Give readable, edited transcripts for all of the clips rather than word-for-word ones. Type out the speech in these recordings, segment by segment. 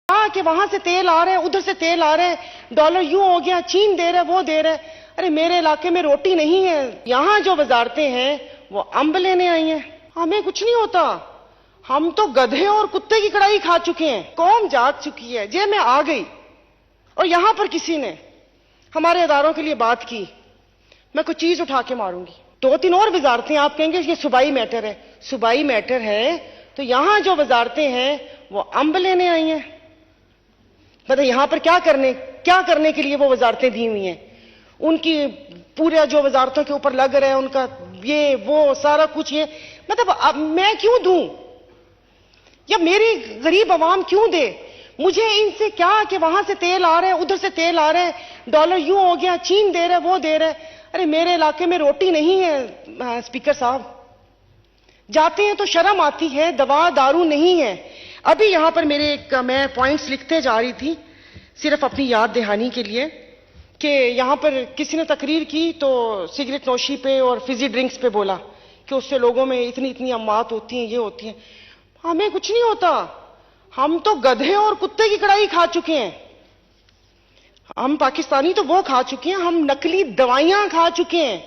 कि वहां से तेल आ रहा है, उधर से तेल आ रहा है, डॉलर यूं हो गया, चीन दे रहा है, वो दे रहा है। अरे मेरे इलाके में रोटी नहीं है। यहाँ जो वजारतें हैं वो अम्ब लेने आई हैं। हमें कुछ नहीं होता, हम तो गधे और कुत्ते की कड़ाई खा चुके हैं। कौम जाग चुकी है। जे मैं आ गई और यहां पर किसी ने हमारे इदारों के लिए बात की, मैं कोई चीज उठा के मारूंगी। दो तीन और वजारतें आप कहेंगे ये सूबाई मैटर है। सूबाई मैटर है तो यहां जो वजारतें हैं वो अम्ब लेने आई हैं। बताइए यहां पर क्या करने के लिए वो वजारतें दी हुई हैं। उनकी पूरे जो वजारतों के ऊपर लग रहा है, उनका ये वो सारा कुछ, ये मतलब अब मैं क्यों दूं या मेरी गरीब आवाम क्यों दे? मुझे इनसे क्या कि वहां से तेल आ रहा है, उधर से तेल आ रहा है, डॉलर यूं हो गया, चीन दे रहा है, वो दे रहा है। अरे मेरे इलाके में रोटी नहीं है स्पीकर साहब। जाते हैं तो शर्म आती है, दवा दारू नहीं है। अभी यहां पर मैं पॉइंट्स लिखते जा रही थी सिर्फ अपनी याद दहानी के लिए कि यहां पर किसी ने तकरीर की तो सिगरेट नोशी पे और फिजी ड्रिंक्स पे बोला कि उससे लोगों में इतनी इतनी अम्मात होती हैं, ये होती हैं। हमें कुछ नहीं होता, हम तो गधे और कुत्ते की कड़ाई खा चुके हैं। हम पाकिस्तानी तो वो खा चुके हैं, हम नकली दवाइयां खा चुके हैं।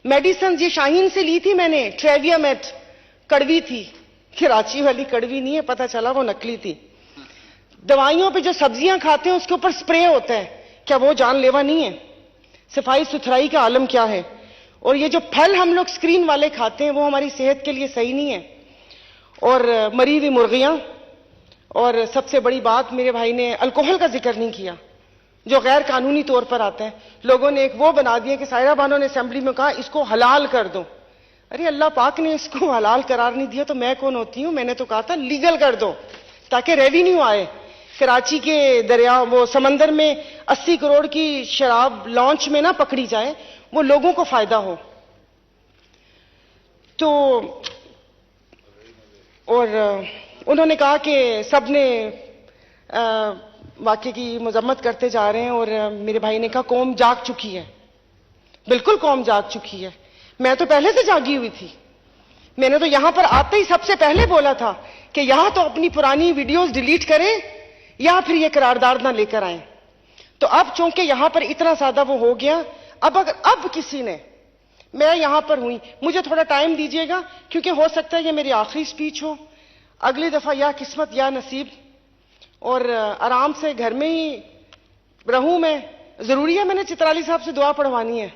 मेडिसिन ये शाहीन से ली थी मैंने, ट्रेवियामेट, कड़वी थी। कराची वाली कड़वी नहीं है, पता चला वो नकली थी। दवाइयों पे जो सब्जियां खाते हैं उसके ऊपर स्प्रे होता है, क्या वो जानलेवा नहीं है? सफाई सुथराई का आलम क्या है? और ये जो फल हम लोग स्क्रीन वाले खाते हैं वो हमारी सेहत के लिए सही नहीं है। और मरी हुई मुर्गियां, और सबसे बड़ी बात, मेरे भाई ने अल्कोहल का जिक्र नहीं किया जो गैर कानूनी तौर पर आता है। लोगों ने एक वो बना दिया कि सायरा बानो ने असेंबली में कहा इसको हलाल कर दो। अरे अल्लाह पाक ने इसको हलाल करार नहीं दिया तो मैं कौन होती हूं? मैंने तो कहा था लीगल कर दो ताकि रेवेन्यू आए। कराची के दरिया वो समंदर में 80 करोड़ की शराब लॉन्च में ना पकड़ी जाए, वो लोगों को फायदा हो। तो और उन्होंने कहा कि सबने वाकई की मजम्मत करते जा रहे हैं। और मेरे भाई ने कहा कौम जाग चुकी है। बिल्कुल कौम जाग चुकी है। मैं तो पहले से जागी हुई थी। मैंने तो यहां पर आते ही सबसे पहले बोला था कि यहां तो अपनी पुरानी वीडियोस डिलीट करें या फिर ये करारदाद ना लेकर आए। तो अब चूंकि यहां पर इतना ज्यादा वो हो गया, अब किसी ने, मैं यहां पर हुई, मुझे थोड़ा टाइम दीजिएगा क्योंकि हो सकता है ये मेरी आखिरी स्पीच हो। अगली दफा या किस्मत या नसीब, और आराम से घर में ही रहूं मैं। जरूरी है मैंने चित्राली साहब से दुआ पढ़वानी है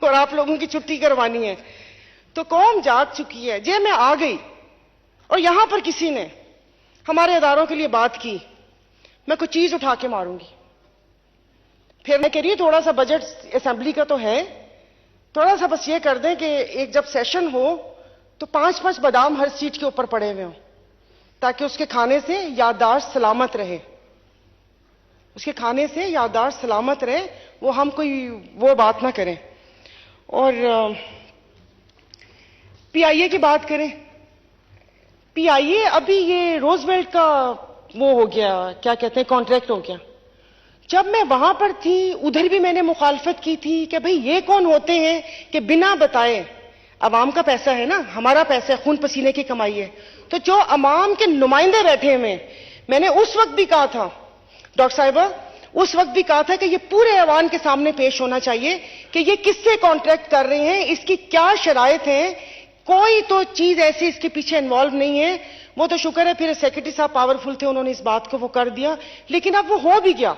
और आप लोगों की छुट्टी करवानी है। तो कौम जाग चुकी है। जे मैं आ गई और यहां पर किसी ने हमारे इदारों के लिए बात की, मैं कोई चीज उठा के मारूंगी। फिर मैं कह रही हूं थोड़ा सा बजट असेंबली का तो है, थोड़ा सा बस ये कर दें कि एक जब सेशन हो तो 5-5 बादाम हर सीट के ऊपर पड़े हुए हों ताकि उसके खाने से याददाश्त सलामत रहे। उसके खाने से याददाश्त सलामत रहे, वो हम कोई वो बात ना करें। और पीआईए की बात करें, पीआईए अभी ये रोजवेल्ट का वो हो गया, क्या कहते हैं, कॉन्ट्रैक्ट हो गया। जब मैं वहां पर थी उधर भी मैंने मुखालफत की थी कि भाई ये कौन होते हैं कि बिना बताए, अवाम का पैसा है ना, हमारा पैसा है, खून पसीने की कमाई है, तो जो अवाम के नुमाइंदे बैठे हुए, मैंने उस वक्त भी कहा था डॉक्टर साहिबा, उस वक्त भी कहा था कि ये पूरे ऐवान के सामने पेश होना चाहिए कि ये किससे कॉन्ट्रैक्ट कर रहे हैं, इसकी क्या शराइत है, कोई तो चीज ऐसी इसके पीछे इन्वॉल्व नहीं है। वो तो शुक्र है फिर सेक्रेटरी साहब पावरफुल थे, उन्होंने इस बात को वो कर दिया, लेकिन अब वो हो भी गया।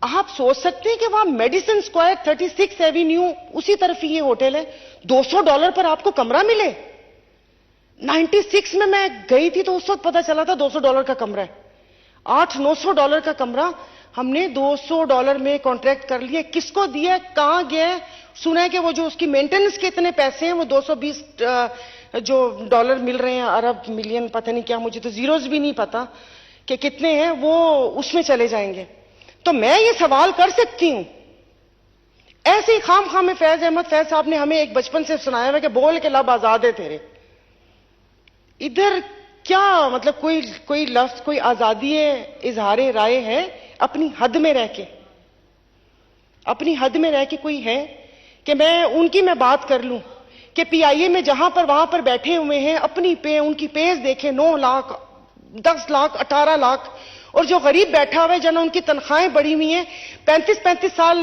आप सोच सकते हैं कि वहां मेडिसिन स्क्वायर 36 एवेन्यू उसी तरफ ही ये होटल है, $200 पर आपको कमरा मिले। 96 में मैं गई थी तो उस वक्त पता चला था $200 का कमरा है। $800-900 का कमरा हमने $200 में कॉन्ट्रैक्ट कर लिया। किसको दिया, कहां गया? सुना है कि वो जो उसकी मेंटेनेंस के इतने पैसे हैं वो 220 जो डॉलर मिल रहे हैं, अरब मिलियन पता नहीं क्या, मुझे तो जीरोस भी नहीं पता कि कितने हैं, वो उसमें चले जाएंगे। तो मैं ये सवाल कर सकती हूं, ऐसे ही खाम में फैज अहमद फैज साहब ने हमें एक बचपन से सुनाया हुआ कि बोल के लब आजाद है तेरे। इधर क्या मतलब कोई लफ्ज, कोई आजादी इजहार राय है अपनी हद में रह के, अपनी हद में रह के कोई है कि मैं बात कर लूं कि पीआईए में जहां पर वहां पर बैठे हुए हैं, अपनी उनकी पेज देखें, 9 लाख 10 लाख 18 लाख, और जो गरीब बैठा हुआ है जना उनकी तनख्वाहें बढ़ी हुई हैं, 35-35 साल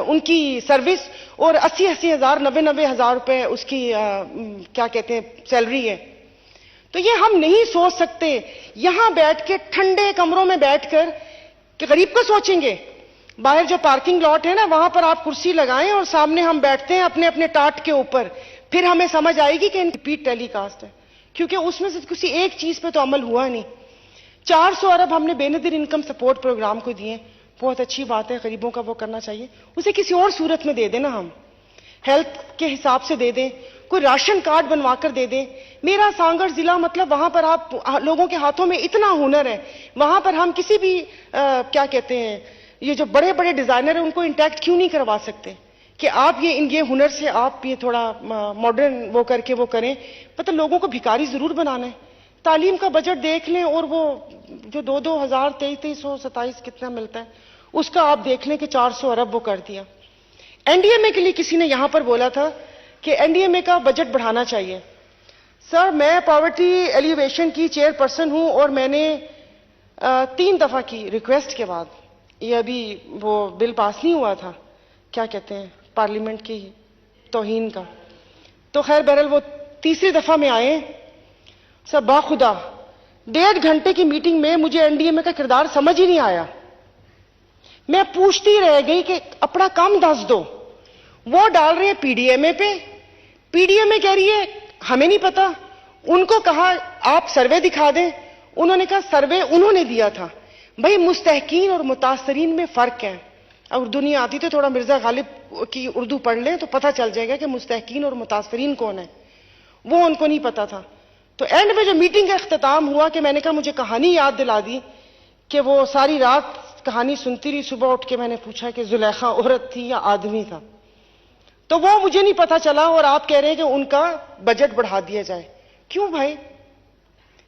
उनकी सर्विस और 80-80 हजार 90-90 हजार रुपए उसकी क्या कहते हैं सैलरी है। तो ये हम नहीं सोच सकते यहां बैठ के ठंडे कमरों में बैठकर कि गरीब को सोचेंगे। बाहर जो पार्किंग लॉट है ना, वहां पर आप कुर्सी लगाएं और सामने हम बैठते हैं अपने अपने टाट के ऊपर, फिर हमें समझ आएगी कि रिपीट टेलीकास्ट है, क्योंकि उसमें से किसी एक चीज पे तो अमल हुआ नहीं। 400 अरब हमने बेनजीर इनकम सपोर्ट प्रोग्राम को दिए, बहुत अच्छी बात है, गरीबों का वो करना चाहिए, उसे किसी और सूरत में दे देना, हम हेल्थ के हिसाब से दे दें, कोई राशन कार्ड बनवा कर दे दें। मेरा सांगड़ जिला मतलब वहां पर आप लोगों के हाथों में इतना हुनर है, वहां पर हम किसी भी क्या कहते हैं ये जो बड़े बड़े डिजाइनर है उनको इंटैक्ट क्यों नहीं करवा सकते कि आप ये हुनर से आप ये थोड़ा मॉडर्न वो करके वो करें। मतलब लोगों को भिखारी जरूर बनाना है। तालीम का बजट देख लें और वो जो 2-2 हजार 2327 कितना मिलता है उसका आप देख लें कि 400 अरब वो कर दिया। एनडीएमए के लिए किसी ने यहां पर बोला था कि एनडीएमए का बजट बढ़ाना चाहिए। सर, मैं पॉवर्टी एलिवेशन की चेयरपर्सन हूं और मैंने 3 दफा की रिक्वेस्ट के बाद, ये अभी वो बिल पास नहीं हुआ था, क्या कहते हैं पार्लियामेंट की तौहीन का, तो खैर बहरहाल वो तीसरी दफा में आए। सर बाखुदा 1.5 घंटे की मीटिंग में मुझे एनडीएमए का किरदार समझ ही नहीं आया। मैं पूछती रह गई कि अपना काम दस दो। वो डाल रहे हैं पीडीएमए पे, पीडीएमए कह रही है हमें नहीं पता। उनको कहा आप सर्वे दिखा दें, उन्होंने कहा सर्वे उन्होंने दिया था। भाई मुस्तहकीन और मुतासरीन में फर्क है। अगर दुनिया आती तो थोड़ा मिर्जा गालिब की उर्दू पढ़ लें तो पता चल जाएगा कि मुस्तहकीन और मुतासरीन कौन है, वो उनको नहीं पता था। तो एंड में जो मीटिंग का इख्तिताम हुआ कि मैंने कहा मुझे कहानी याद दिला दी कि वो सारी रात कहानी सुनती रही, सुबह उठ के मैंने पूछा कि जुलेखा औरत थी या आदमी था, तो वो मुझे नहीं पता चला और आप कह रहे हैं कि उनका बजट बढ़ा दिया जाए। क्यों भाई,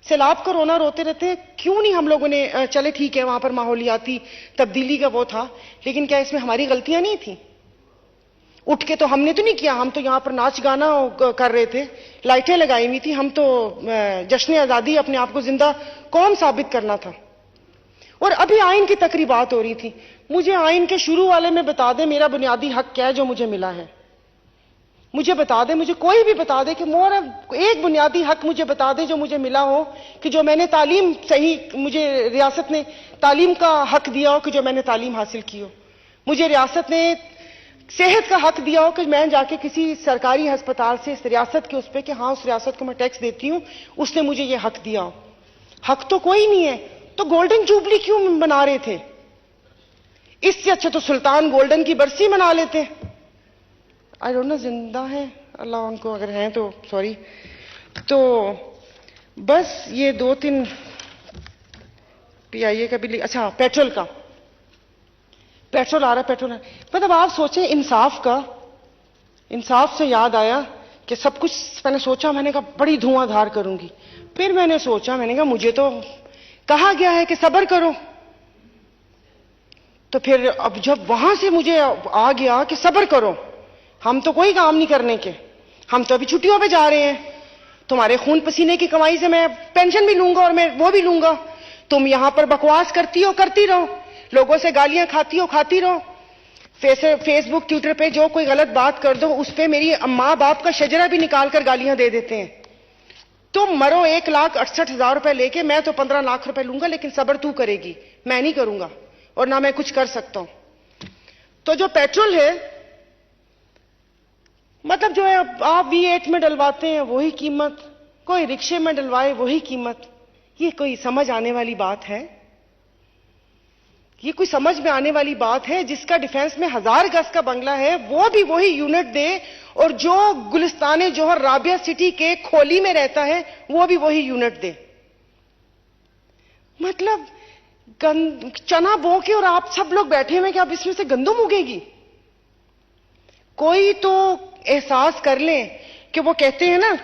सैलाब का रोना रोते रहते हैं, क्यों नहीं हम लोगों ने चले ठीक है वहां पर माहौलियाती तब्दीली का वो था, लेकिन क्या इसमें हमारी गलतियां नहीं थी? उठ के तो हमने तो नहीं किया, हम तो यहां पर नाच गाना कर रहे थे, लाइटें लगाई हुई थी, हम तो जश्न आजादी अपने आप को जिंदा कौम साबित करना था। और अभी आइन की तकरीबात हो रही थी, मुझे आइन के शुरू वाले में बता दे मेरा बुनियादी हक क्या है जो मुझे मिला है, मुझे बता दे, मुझे कोई भी बता दे कि मोर एक बुनियादी हक मुझे बता दे जो मुझे मिला हो, कि जो मैंने तालीम सही, मुझे रियासत ने तालीम का हक दिया हो कि जो मैंने तालीम हासिल की हो, मुझे रियासत ने सेहत का हक दिया हो कि मैं जाके किसी सरकारी अस्पताल से इस रियासत के उस पर कि हाँ उस रियासत को मैं टैक्स देती हूं, उसने मुझे ये हक दिया हो। हक तो कोई नहीं है, तो गोल्डन जुबली क्यों मना रहे थे? इससे अच्छा तो सुल्तान गोल्डन की बरसी मना लेते। आई डोंट नो जिंदा है, अल्लाह उनको अगर हैं तो सॉरी। तो बस ये 2-3 पीआईए का भी, अच्छा पेट्रोल का, पेट्रोल आ रहा है, पेट्रोल आ रहा है। मतलब आप सोचें इंसाफ का, इंसाफ से याद आया कि सब कुछ मैंने सोचा, मैंने कहा बड़ी धुआंधार करूंगी, फिर मैंने सोचा, मैंने कहा मुझे तो कहा गया है कि सब्र करो, तो फिर अब जब वहां से मुझे आ गया कि सब्र करो, हम तो कोई काम नहीं करने के, हम तो अभी छुट्टियों पे जा रहे हैं, तुम्हारे खून पसीने की कमाई से मैं पेंशन भी लूंगा और मैं वो भी लूंगा, तुम यहां पर बकवास करती हो, करती रहो, लोगों से गालियां खाती हो, खाती रहो, फेसबुक ट्विटर पे जो कोई गलत बात कर दो उस पे मेरी माँ बाप का शजरा भी निकाल कर गालियां दे देते हैं। तुम मरो 1,68,000 रुपए लेके, मैं तो 15 लाख रुपए लूंगा, लेकिन सब्र तू करेगी, मैं नहीं करूंगा और ना मैं कुछ कर सकता हूं। तो जो पेट्रोल है, मतलब जो है आप V8 में डलवाते हैं वही कीमत, कोई रिक्शे में डलवाए वही कीमत, ये कोई समझ आने वाली बात है? ये कोई समझ में आने वाली बात है? जिसका डिफेंस में 1000 गज का बंगला है वो भी वही यूनिट दे, और जो गुलिस्तान जौहर राबिया सिटी के खोली में रहता है वो भी वही यूनिट दे। मतलब चना बो के और आप सब लोग बैठे हुए कि अब इसमें से गंदम उगेगी। कोई तो एहसास कर लें कि वो कहते हैं ना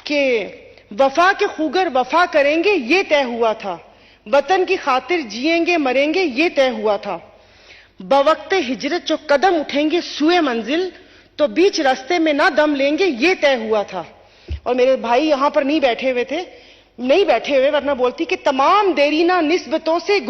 कि वफा के खूगर वफा करेंगे ये तय हुआ था, वतन की खातिर जिएंगे मरेंगे ये तय हुआ था, बवक्ते हिजरत जो कदम उठेंगे सुए मंजिल तो बीच रास्ते में ना दम लेंगे ये तय हुआ था। और मेरे भाई यहां पर नहीं बैठे हुए थे, नहीं बैठे हुए, वरना बोलती कि तमाम देरीना निस्बतों से